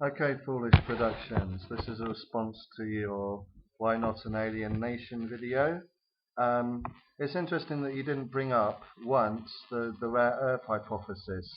Okay, Foolish Productions. This is a response to your Why Not an Alien Nation video. Um, it's interesting that you didn't bring up once the rare earth hypothesis.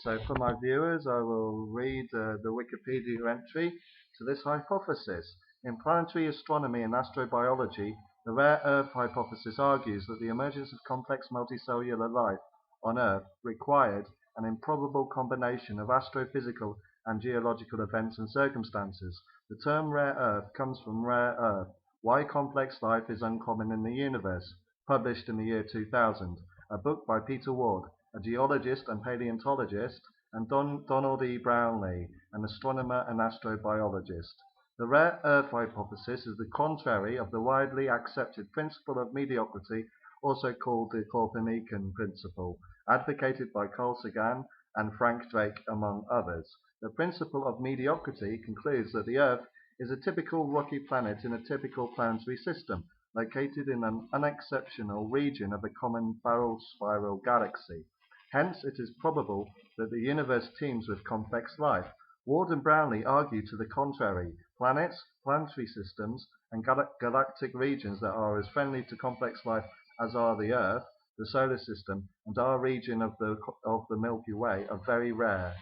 So for my viewers, I will read the Wikipedia entry to this hypothesis. In planetary astronomy and astrobiology, the rare earth hypothesis argues that the emergence of complex multicellular life on Earth required an improbable combination of astrophysical and geological events and circumstances. The term rare earth comes from rare earth, why complex life is uncommon in the universe, published in the year 2000, a book by Peter Ward, a geologist and paleontologist, and Donald E. Brownlee, an astronomer and astrobiologist. The rare earth hypothesis is the contrary of the widely accepted principle of mediocrity, also called the Copernican principle, advocated by Carl Sagan and Frank Drake, among others. The principle of mediocrity concludes that the Earth is a typical rocky planet in a typical planetary system, located in an unexceptional region of a common barrel spiral galaxy. Hence, it is probable that the universe teems with complex life. Ward and Brownlee argue to the contrary. Planets, planetary systems, and galactic regions that are as friendly to complex life as are the Earth, the solar system, and our region of the Milky Way are very rare.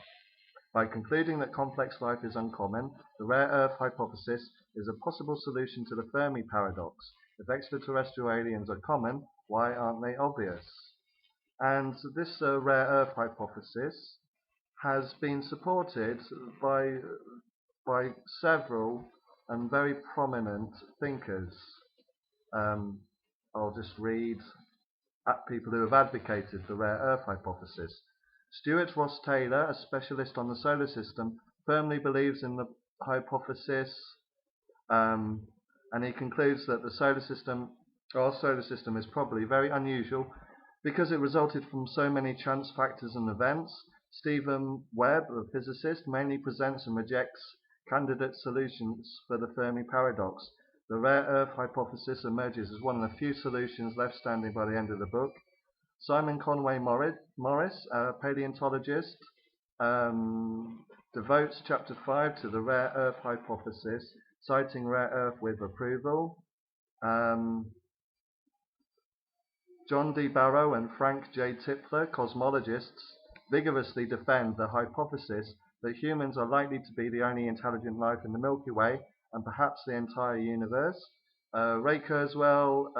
By concluding that complex life is uncommon, the rare earth hypothesis is a possible solution to the Fermi paradox. If extraterrestrial aliens are common, why aren't they obvious? And this rare earth hypothesis has been supported by several and very prominent thinkers. I'll just read people who have advocated the rare earth hypothesis. Stuart Ross Taylor, a specialist on the solar system, firmly believes in the hypothesis, and he concludes that our solar system is probably very unusual because it resulted from so many chance factors and events. Stephen Webb, a physicist, mainly presents and rejects candidate solutions for the Fermi paradox. The rare earth hypothesis emerges as one of the few solutions left standing by the end of the book. Simon Conway Morris, a paleontologist, devotes chapter 5 to the rare earth hypothesis, citing rare earth with approval. John D. Barrow and Frank J. Tipler, cosmologists, vigorously defend the hypothesis that humans are likely to be the only intelligent life in the Milky Way and perhaps the entire universe. Ray Kurzweil,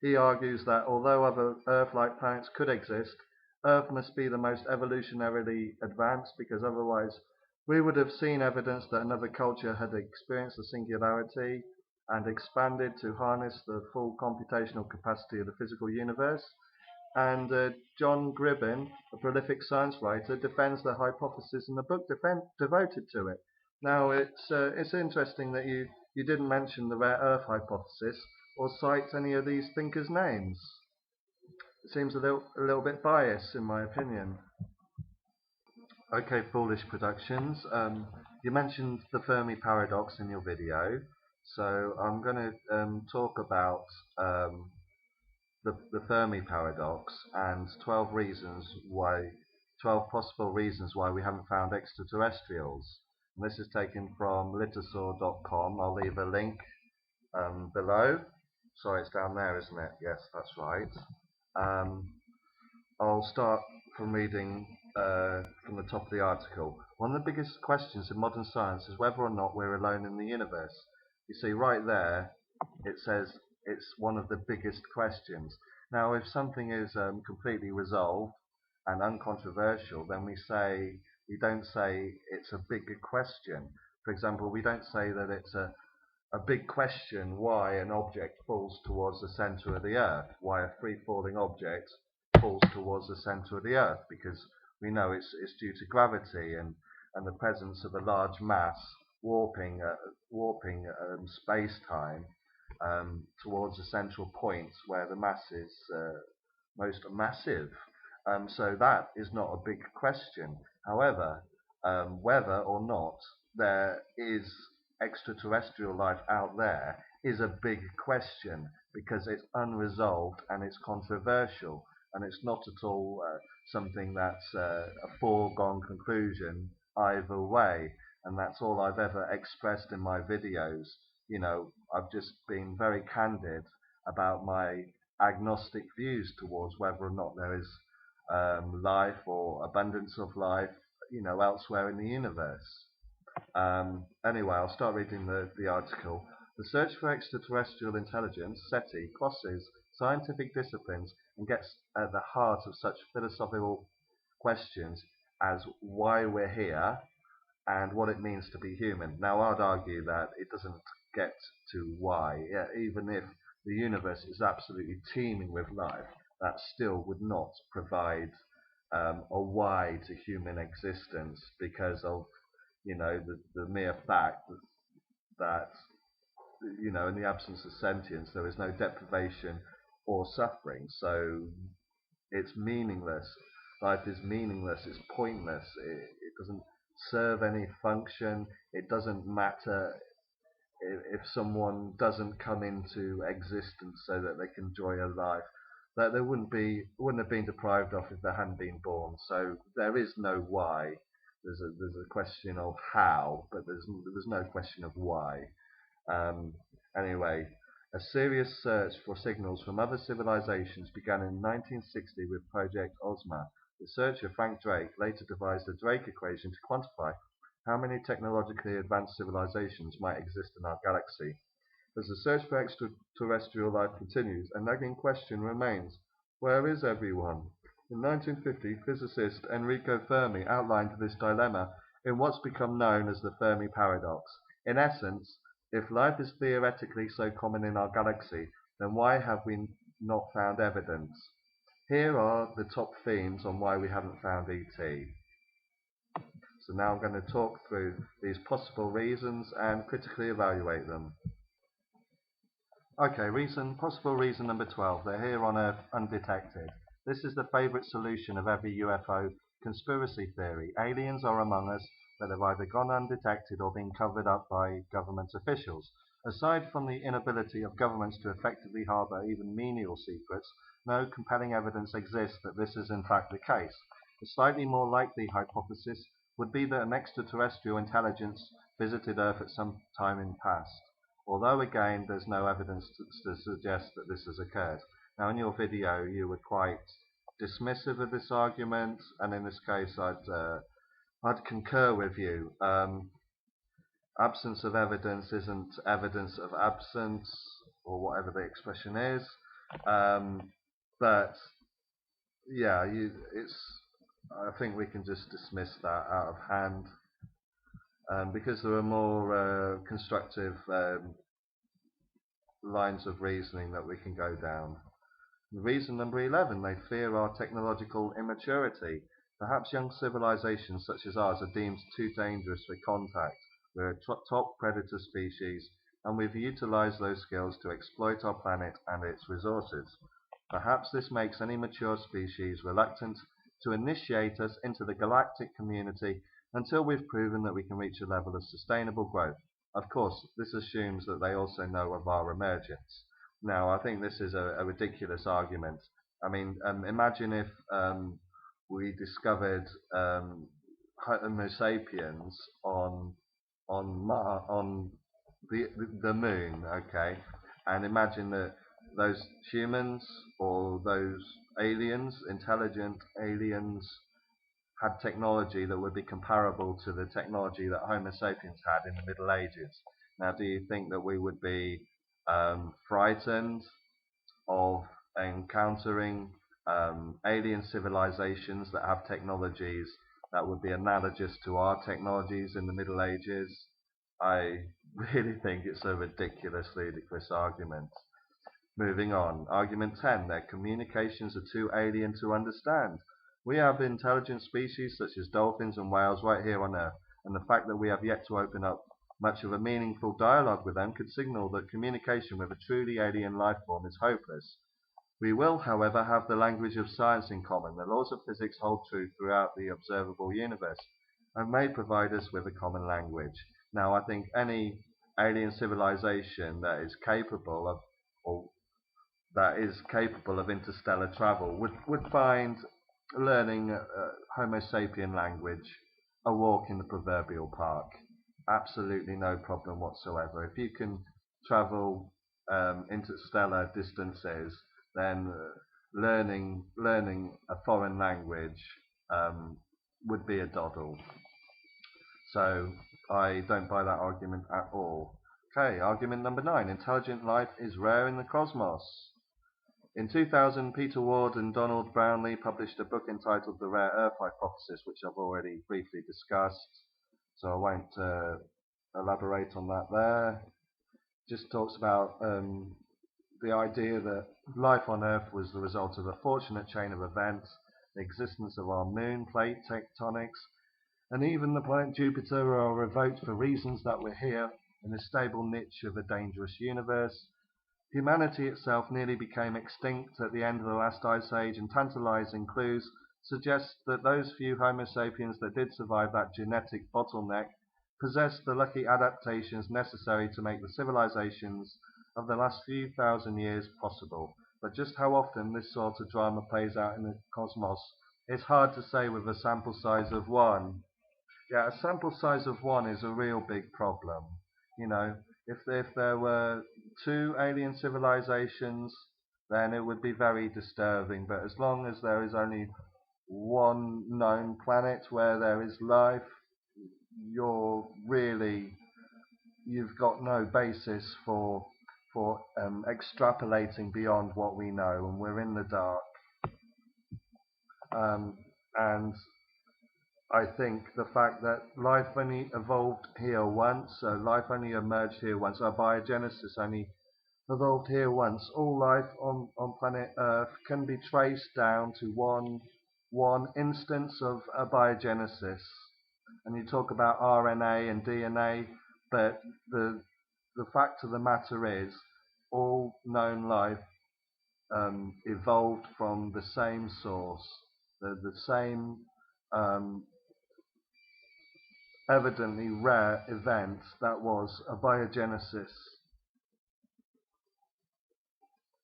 he argues that although other Earth-like planets could exist, Earth must be the most evolutionarily advanced because otherwise we would have seen evidence that another culture had experienced the singularity and expanded to harness the full computational capacity of the physical universe. And John Gribbin, a prolific science writer, defends the hypothesis in the book devoted to it. Now, it's interesting that you didn't mention the rare earth hypothesis or cite any of these thinkers' names. It seems a little bit biased, in my opinion. Okay, Foolish Productions. You mentioned the Fermi paradox in your video, so I'm going to talk about the Fermi paradox and 12 possible reasons why we haven't found extraterrestrials. And this is taken from litosaur.com. I'll leave a link below. Sorry, it's down there, isn't it? Yes, that's right. I'll start from reading from the top of the article. One of the biggest questions in modern science is whether or not we're alone in the universe. You see, right there, it says it's one of the biggest questions. Now, if something is completely resolved and uncontroversial, then we don't say it's a big question. For example, we don't say that it's a big question why an object falls towards the center of the Earth, why a free-falling object falls towards the center of the Earth, because we know it's due to gravity and the presence of a large mass warping space-time towards a central point where the mass is most massive. So that is not a big question. However, whether or not there is extraterrestrial life out there is a big question because it's unresolved and it's controversial, and it's not at all something that's a foregone conclusion either way, and that's all I've ever expressed in my videos. You know, I've just been very candid about my agnostic views towards whether or not there is life or abundance of life, you know, elsewhere in the universe. Anyway, I'll start reading the article. The search for extraterrestrial intelligence, SETI, crosses scientific disciplines and gets at the heart of such philosophical questions as why we're here and what it means to be human. Now, I'd argue that it doesn't get to why. Yeah, even if the universe is absolutely teeming with life, that still would not provide a why to human existence because of, you know, the mere fact that, you know, in the absence of sentience, there is no deprivation or suffering. So it's meaningless. Life is meaningless. It's pointless. It doesn't serve any function. It doesn't matter if someone doesn't come into existence so that they can enjoy a life that they wouldn't have been deprived of if they hadn't been born. So there is no why. There's a question of how, but there's no question of why. Um, anyway, a serious search for signals from other civilizations began in 1960 with Project Ozma. Researcher Frank Drake later devised the Drake equation to quantify how many technologically advanced civilizations might exist in our galaxy. As the search for extraterrestrial life continues, a nagging question remains: where is everyone? In 1950, physicist Enrico Fermi outlined this dilemma in what's become known as the Fermi paradox. In essence, if life is theoretically so common in our galaxy, then why have we not found evidence? Here are the top themes on why we haven't found ET. So now I'm going to talk through these possible reasons and critically evaluate them. Okay, possible reason number 12. They're here on Earth undetected. This is the favourite solution of every UFO conspiracy theory. Aliens are among us, but they've either gone undetected or been covered up by government officials. Aside from the inability of governments to effectively harbour even menial secrets, no compelling evidence exists that this is in fact the case. The slightly more likely hypothesis would be that an extraterrestrial intelligence visited Earth at some time in the past, although again there's no evidence to suggest that this has occurred. Now, in your video you were quite dismissive of this argument, and in this case I'd concur with you. Absence of evidence isn't evidence of absence, or whatever the expression is. But yeah, I think we can just dismiss that out of hand, because there are more constructive lines of reasoning that we can go down. Reason number 11, they fear our technological immaturity. Perhaps young civilizations such as ours are deemed too dangerous for contact. We're a top predator species, and we've utilized those skills to exploit our planet and its resources. Perhaps this makes any mature species reluctant to initiate us into the galactic community until we've proven that we can reach a level of sustainable growth. Of course, this assumes that they also know of our emergence. Now, I think this is a ridiculous argument. I mean, imagine if we discovered Homo sapiens on the moon, okay, and imagine that those humans or those aliens, intelligent aliens, had technology that would be comparable to the technology that Homo sapiens had in the Middle Ages. Now, do you think that we would be frightened of encountering alien civilizations that have technologies that would be analogous to our technologies in the Middle Ages? I really think it's a ridiculous, ludicrous argument. Moving on. Argument 10. Their communications are too alien to understand. We have intelligent species such as dolphins and whales right here on Earth, and the fact that we have yet to open up much of a meaningful dialogue with them could signal that communication with a truly alien life form is hopeless. We will, however, have the language of science in common. The laws of physics hold true throughout the observable universe and may provide us with a common language. Now, I think any alien civilization that is capable of interstellar travel would find learning Homo sapien language a walk in the proverbial park. Absolutely no problem whatsoever. If you can travel interstellar distances, then learning a foreign language um, would be a doddle. So I don't buy that argument at all. Okay, argument number 9. Intelligent life is rare in the cosmos. In 2000, Peter Ward and Donald Brownlee published a book entitled The Rare Earth Hypothesis, which I've already briefly discussed, so I won't elaborate on that there. Just talks about the idea that life on Earth was the result of a fortunate chain of events, the existence of our moon, plate tectonics, and even the planet Jupiter are revoked for reasons that we're here in a stable niche of a dangerous universe. Humanity itself nearly became extinct at the end of the last ice age, and tantalizing clues suggest that those few Homo sapiens that did survive that genetic bottleneck possessed the lucky adaptations necessary to make the civilizations of the last few thousand years possible. But just how often this sort of drama plays out in the cosmos is hard to say with a sample size of 1. Yeah, a sample size of 1 is a real big problem. You know, if there were 2 alien civilizations, then it would be very disturbing. But as long as there is only 1 known planet where there is life, you've got no basis for extrapolating beyond what we know, and we're in the dark. And I think the fact that life only evolved here once, so life only emerged here once, our biogenesis only evolved here once. All life on planet Earth can be traced down to one instance of a biogenesis. And you talk about RNA and DNA, but the fact of the matter is, all known life evolved from the same source, the same evidently rare event that was a biogenesis.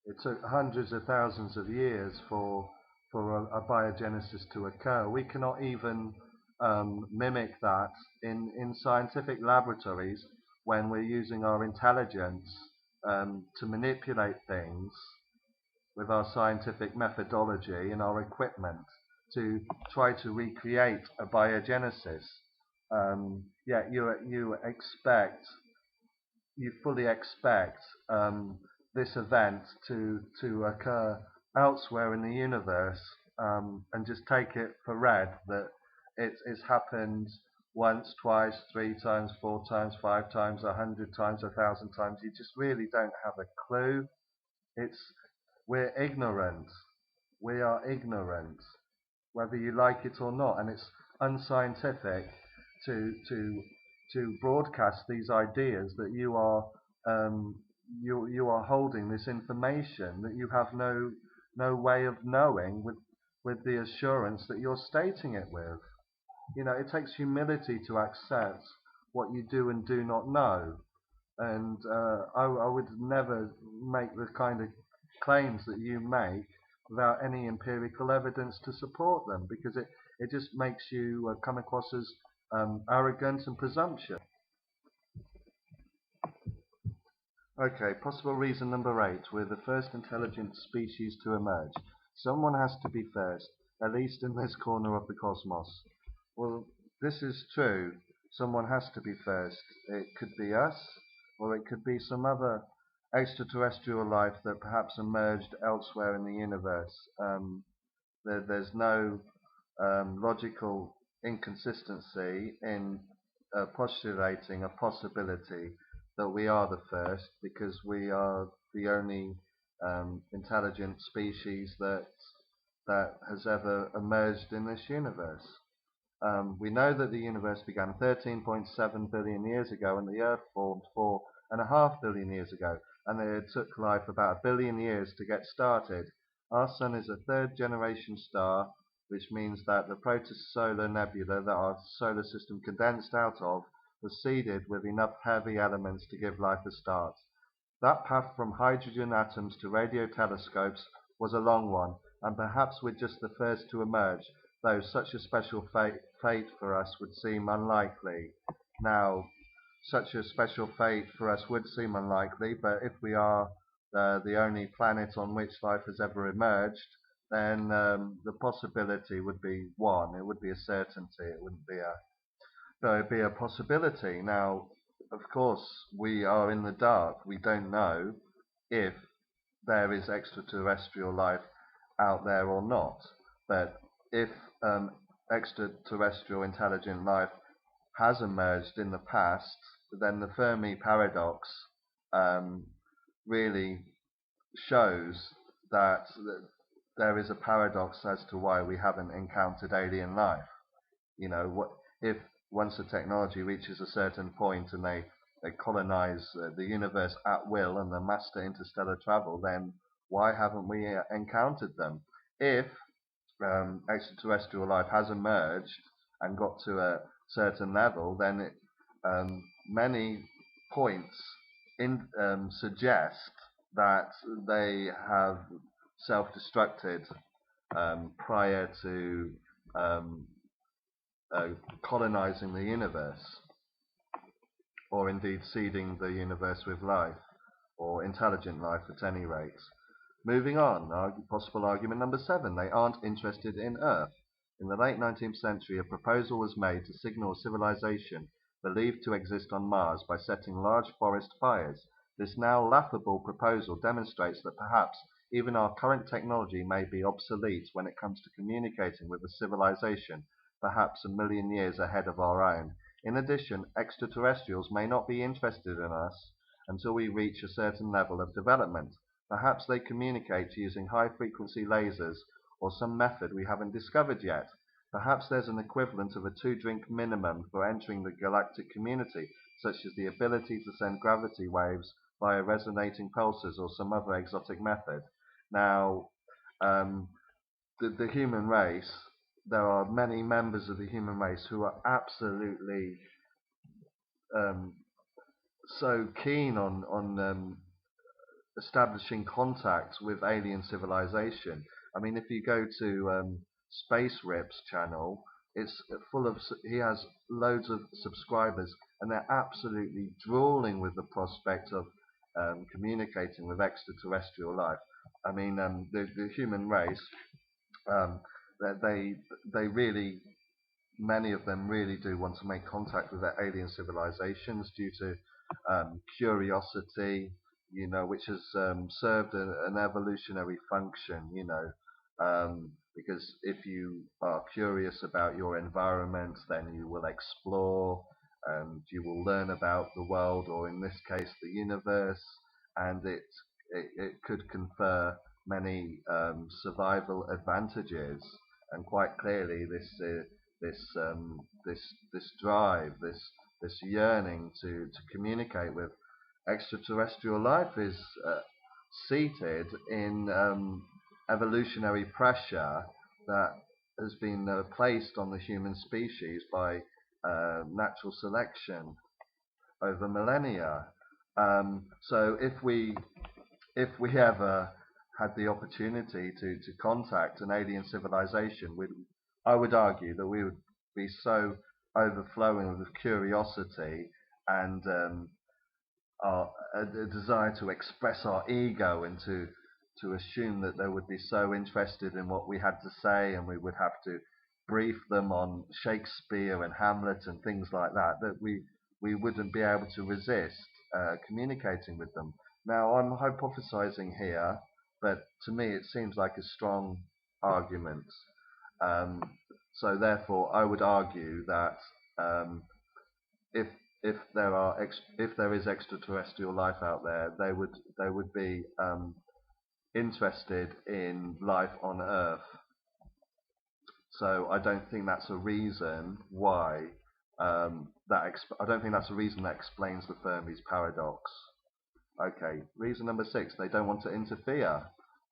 It took hundreds of thousands of years for a biogenesis to occur. We cannot even mimic that in scientific laboratories when we're using our intelligence to manipulate things with our scientific methodology and our equipment to try to recreate a biogenesis. Yet you fully expect this event to occur elsewhere in the universe, and just take it for read that it's happened once, twice, 3 times, 4 times, 5 times, 100 times, 1,000 times. You just really don't have a clue. We're ignorant. We are ignorant, whether you like it or not, and it's unscientific to broadcast these ideas that you are holding this information that you have no way of knowing with the assurance that you're stating it with. You know, it takes humility to accept what you do and do not know. And I would never make the kind of claims that you make without any empirical evidence to support them, because it just makes you come across as arrogant and presumptuous. Okay, possible reason number 8. We're the first intelligent species to emerge. Someone has to be first, at least in this corner of the cosmos. Well, this is true. Someone has to be first. It could be us, or it could be some other extraterrestrial life that perhaps emerged elsewhere in the universe. There's no logical inconsistency in postulating a possibility that we are the first, because we are the only intelligent species that has ever emerged in this universe. We know that the universe began 13.7 billion years ago, and the Earth formed 4.5 billion years ago, and it took life about 1 billion years to get started. Our Sun is a 3rd generation star, which means that the protosolar nebula that our solar system condensed out of was seeded with enough heavy elements to give life a start. That path from hydrogen atoms to radio telescopes was a long one, and perhaps we're just the first to emerge, though such a special fate fate for us would seem unlikely. Now, such a special fate for us would seem unlikely, but if we are the only planet on which life has ever emerged, then the possibility would be one. It would be a certainty. It wouldn't be a, so it'd be a possibility. Now, of course, we are in the dark. We don't know if there is extraterrestrial life out there or not. But if extraterrestrial intelligent life has emerged in the past, then the Fermi paradox really shows that there is a paradox as to why we haven't encountered alien life. You know, what if once the technology reaches a certain point and they colonize the universe at will and they master interstellar travel, then why haven't we encountered them? If extraterrestrial life has emerged and got to a certain level, then many points suggest that they have self-destructed prior to colonizing the universe, or indeed seeding the universe with life, or intelligent life at any rate. Moving on, possible argument number 7, they aren't interested in Earth. In the late 19th century, a proposal was made to signal civilization believed to exist on Mars by setting large forest fires. This now laughable proposal demonstrates that perhaps even our current technology may be obsolete when it comes to communicating with a civilization perhaps a million years ahead of our own. In addition, extraterrestrials may not be interested in us until we reach a certain level of development. Perhaps they communicate using high-frequency lasers or some method we haven't discovered yet. Perhaps there's an equivalent of a 2-drink minimum for entering the galactic community, such as the ability to send gravity waves via resonating pulses or some other exotic method. Now, the human race, there are many members of the human race who are absolutely so keen on establishing contact with alien civilization. I mean, if you go to Space Rip's channel, it's full of, he has loads of subscribers, and they're absolutely drooling with the prospect of communicating with extraterrestrial life. I mean, the human race, they really, many of them really do want to make contact with their alien civilizations due to curiosity, you know, which has served an evolutionary function, you know, because if you are curious about your environment, then you will explore, and you will learn about the world, or in this case, the universe, and it could confer many survival advantages. And quite clearly, this drive, this yearning to communicate with extraterrestrial life is seated in evolutionary pressure that has been placed on the human species by natural selection over millennia. So if we ever had the opportunity to contact an alien civilization, I would argue that we would be so overflowing with curiosity and a desire to express our ego and to assume that they would be so interested in what we had to say, and we would have to brief them on Shakespeare and Hamlet and things like that, that we wouldn't be able to resist communicating with them. Now, I'm hypothesizing here, but to me it seems like a strong argument. So therefore, I would argue that if there is extraterrestrial life out there, they would be interested in life on Earth. So I don't think that's a reason why I don't think that's a reason that explains the Fermi's paradox. Okay, reason number 6, they don't want to interfere.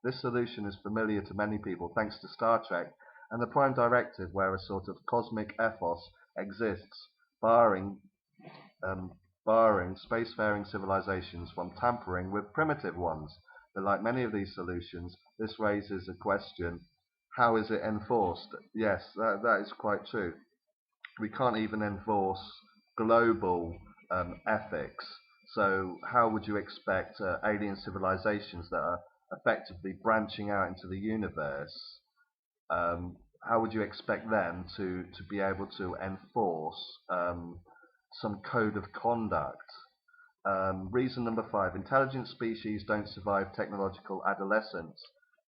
This solution is familiar to many people thanks to Star Trek and the Prime Directive, where a sort of cosmic ethos exists, barring spacefaring civilizations from tampering with primitive ones. But like many of these solutions, this raises a question: how is it enforced? Yes, that is quite true. we can't even enforce global ethics. So how would you expect alien civilizations that are effectively branching out into the universe, how would you expect them to be able to enforce some code of conduct? Reason number 5, intelligent species don't survive technological adolescence.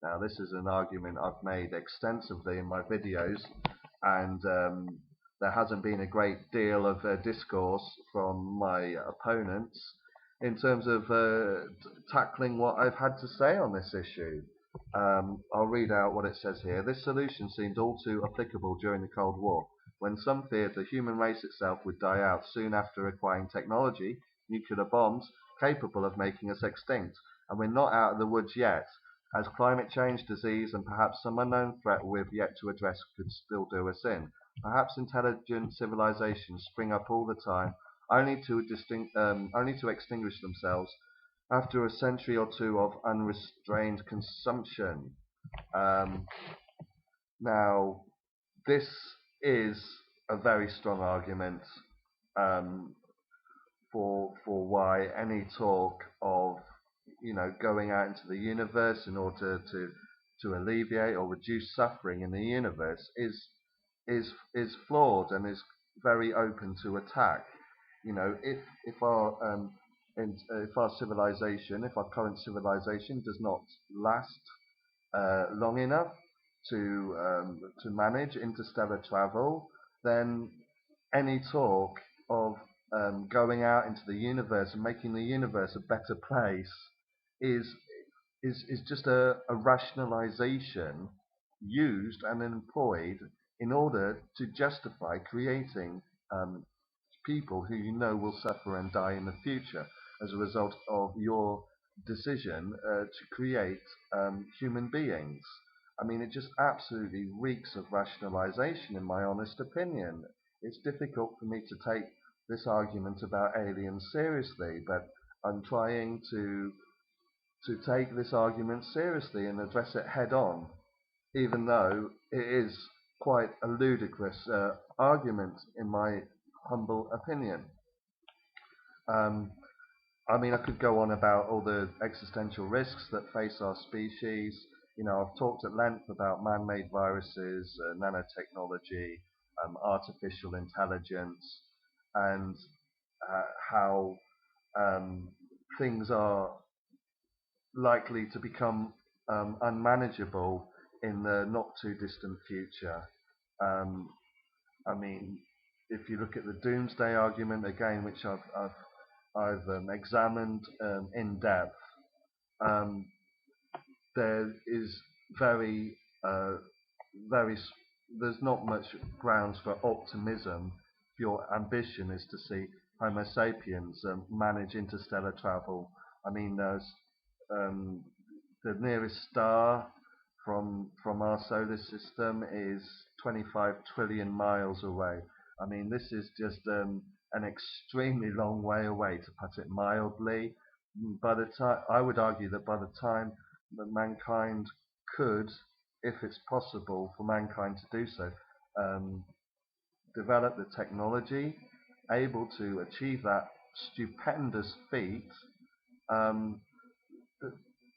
Now, this is an argument I've made extensively in my videos, and there hasn't been a great deal of discourse from my opponents in terms of tackling what I've had to say on this issue. I'll read out what it says here. This solution seemed all too applicable during the Cold War, when some feared the human race itself would die out soon after acquiring technology, nuclear bombs, capable of making us extinct. And we're not out of the woods yet, as climate change, disease, and perhaps some unknown threat we've yet to address could still do us in. Perhaps intelligent civilizations spring up all the time, only to extinguish themselves after a century or two of unrestrained consumption. Now, this is a very strong argument for why any talk of going out into the universe in order to alleviate or reduce suffering in the universe is flawed and is very open to attack. If our civilization, if our current civilization does not last long enough to manage interstellar travel, then any talk of going out into the universe and making the universe a better place is just a rationalization used and employed in order to justify creating people who will suffer and die in the future as a result of your decision to create human beings. I mean, it just absolutely reeks of rationalization, in my honest opinion. It's difficult for me to take this argument about aliens seriously, but I'm trying to take this argument seriously and address it head on, even though it is quite a ludicrous argument in my humble opinion. I mean, I could go on about all the existential risks that face our species. I've talked at length about man-made viruses, nanotechnology, artificial intelligence, and how things are likely to become unmanageable in the not too distant future. I mean, if you look at the doomsday argument again, which I've examined in depth, there is there's not much grounds for optimism if your ambition is to see Homo sapiens manage interstellar travel. I mean, there's the nearest star from our solar system is 25 trillion miles away. I mean, this is just an extremely long way away, to put it mildly. I would argue that by the time that mankind could, if it's possible for mankind to do so, develop the technology, able to achieve that stupendous feat,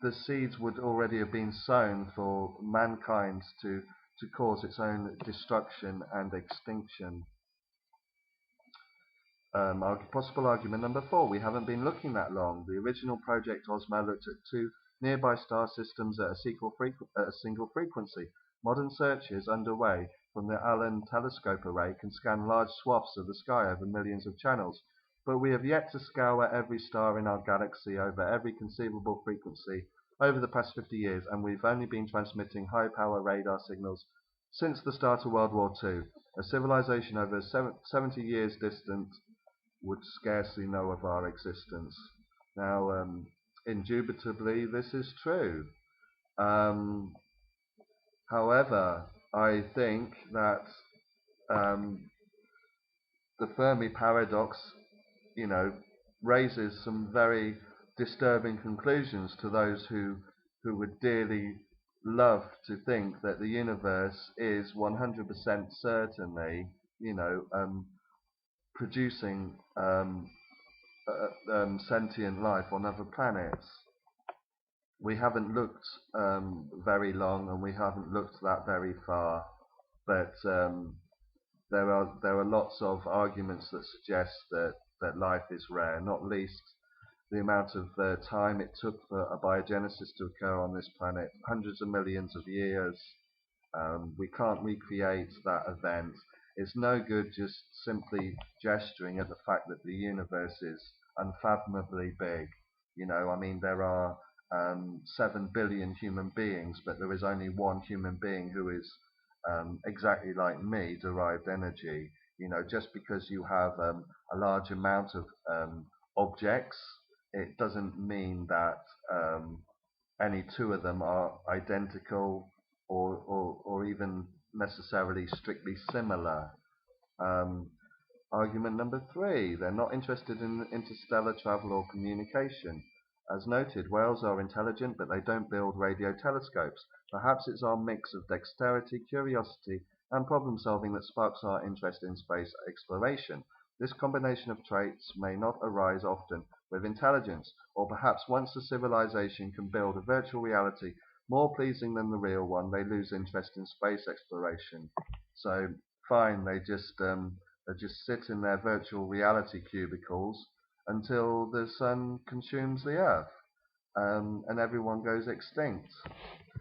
the seeds would already have been sown for mankind to cause its own destruction and extinction. Possible argument number 4, we haven't been looking that long. The original Project Ozma looked at 2 nearby star systems at a single frequency. Modern searches underway from the Allen Telescope Array can scan large swaths of the sky over millions of channels, but we have yet to scour every star in our galaxy over every conceivable frequency over the past 50 years, and we've only been transmitting high-power radar signals since the start of World War II. A civilization over 70 years distant would scarcely know of our existence. Now, indubitably, this is true. However, I think that the Fermi paradox, raises some very disturbing conclusions to those who would dearly love to think that the universe is 100% certainly, producing sentient life on other planets. We haven't looked very long, and we haven't looked that very far, but there are lots of arguments that suggest that life is rare, not least the amount of time it took for a biogenesis to occur on this planet, hundreds of millions of years. We can't recreate that event. It's no good just simply gesturing at the fact that the universe is unfathomably big. I mean, there are 7 billion human beings, but there is only one human being who is exactly like me, derived energy. Just because you have a large amount of objects, it doesn't mean that any two of them are identical or even necessarily strictly similar. Um, Argument number 3, they're not interested in interstellar travel or communication. As noted, whales are intelligent, but they don't build radio telescopes. Perhaps it's our mix of dexterity, curiosity, and problem solving that sparks our interest in space exploration. This combination of traits may not arise often with intelligence, or perhaps once a civilization can build a virtual reality more pleasing than the real one, they lose interest in space exploration. So, fine, they just sit in their virtual reality cubicles until the sun consumes the earth, and everyone goes extinct,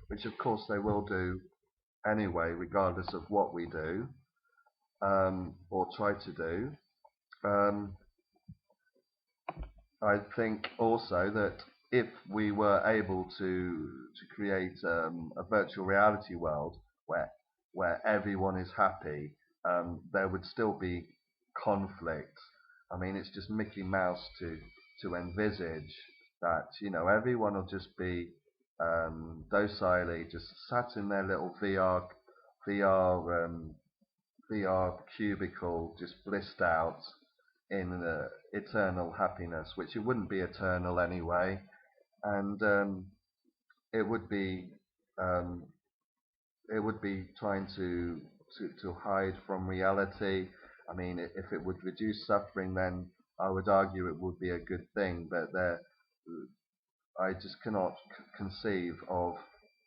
which of course they will do anyway, regardless of what we do, or try to do. I think also that if we were able to create a virtual reality world where everyone is happy, there would still be conflict. I mean, it's just Mickey Mouse to envisage that everyone will just be docilely just sat in their little VR VR cubicle, just blissed out in eternal happiness, which it wouldn't be eternal anyway, and it would be um, trying to hide from reality. I mean, if it would reduce suffering, then I would argue it would be a good thing, but I just cannot conceive of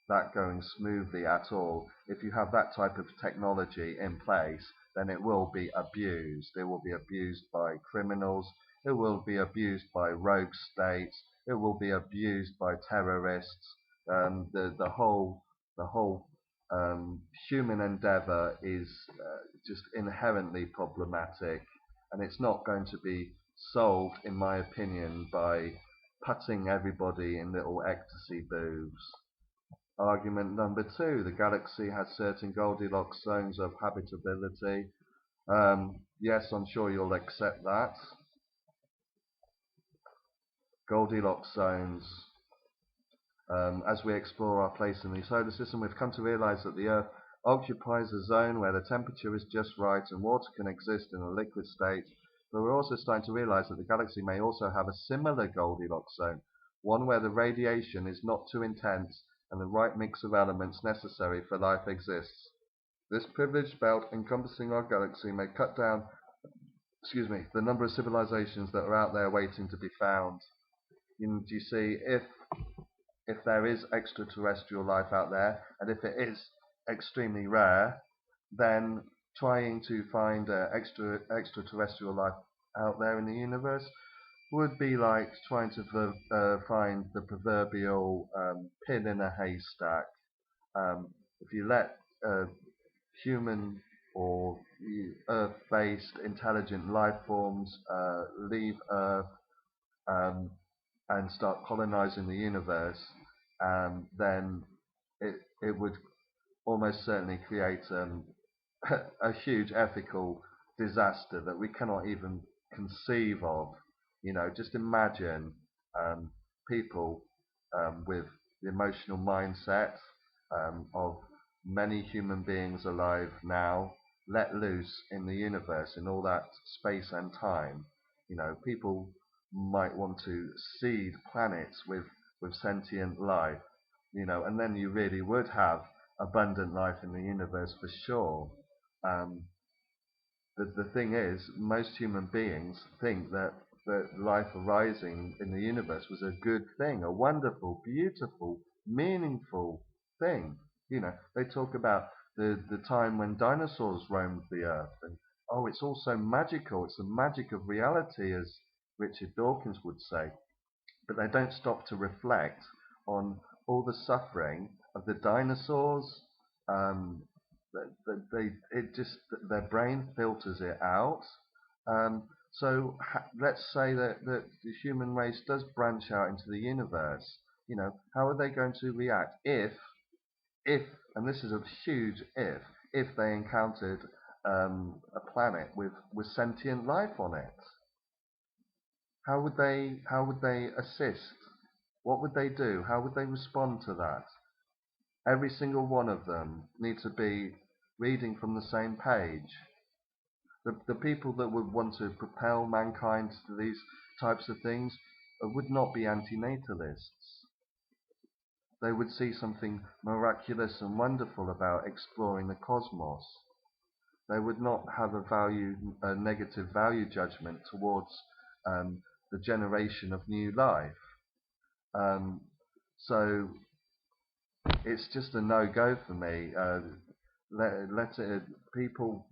that going smoothly at all. If you have that type of technology in place, then it will be abused. It will be abused by criminals. It will be abused by rogue states. It will be abused by terrorists. The whole human endeavor is just inherently problematic, and it's not going to be solved, in my opinion, by putting everybody in little ecstasy booths. Argument number 2, the galaxy has certain Goldilocks zones of habitability. Yes, I'm sure you'll accept that. Goldilocks zones. As we explore our place in the solar system, we've come to realize that the Earth occupies a zone where the temperature is just right and water can exist in a liquid state. But we're also starting to realize that the galaxy may also have a similar Goldilocks zone, one where the radiation is not too intense and the right mix of elements necessary for life exists. This privileged belt encompassing our galaxy may cut down, the number of civilizations that are out there waiting to be found. Do you see, if there is extraterrestrial life out there, and if it is extremely rare, then trying to find extraterrestrial life out there in the universe would be like trying to find the proverbial pin in a haystack. If you let human or Earth-based intelligent life forms leave Earth and start colonizing the universe, then it would almost certainly create a huge ethical disaster that we cannot even conceive of. Just imagine people with the emotional mindset of many human beings alive now, let loose in the universe, in all that space and time. People might want to seed planets with sentient life, and then you really would have abundant life in the universe for sure. the thing is, most human beings think that life arising in the universe was a good thing, a wonderful, beautiful, meaningful thing. You know, they talk about the time when dinosaurs roamed the earth, and oh, it's all so magical. It's the magic of reality, as Richard Dawkins would say. But they don't stop to reflect on all the suffering of the dinosaurs. Um, it just their brain filters it out. So let's say that the human race does branch out into the universe. You know, how are they going to react if, and this is a huge if they encountered a planet with sentient life on it? How would they assist? What would they do? How would they respond to that? Every single one of them need to be reading from the same page. The people that would want to propel mankind to these types of things would not be antinatalists. They would see something miraculous and wonderful about exploring the cosmos. They would not have a negative value judgment towards the generation of new life. So it's just a no-go for me. People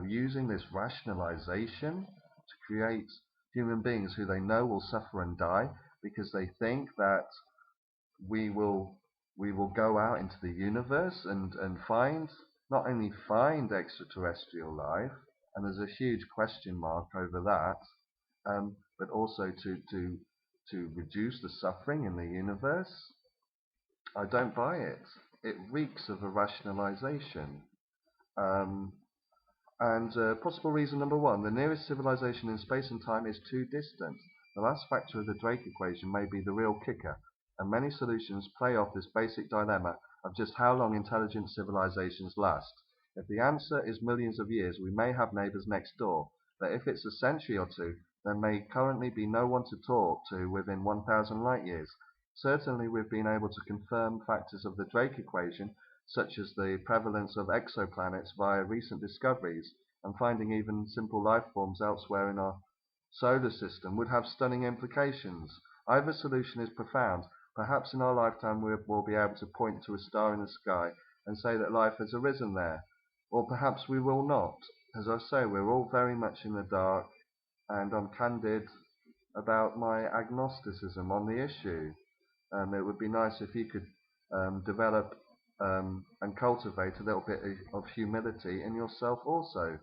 using this rationalization to create human beings who they know will suffer and die because they think that we will go out into the universe and find, not only find extraterrestrial life, and there's a huge question mark over that, but also to reduce the suffering in the universe. I don't buy it. It reeks of a rationalization. Possible reason number one, the nearest civilization in space and time is too distant. The last factor of the Drake equation may be the real kicker, and many solutions play off this basic dilemma of just how long intelligent civilizations last. If the answer is millions of years, we may have neighbors next door, but if it's a century or two, there may currently be no one to talk to within 1,000 light years. Certainly we've been able to confirm factors of the Drake equation, such as the prevalence of exoplanets via recent discoveries, and finding even simple life forms elsewhere in our solar system would have stunning implications. Either solution is profound. Perhaps in our lifetime we will be able to point to a star in the sky and say that life has arisen there. Or perhaps we will not. As I say, we're all very much in the dark, and I'm candid about my agnosticism on the issue. It would be nice if you could develop and cultivate a little bit of humility in yourself also.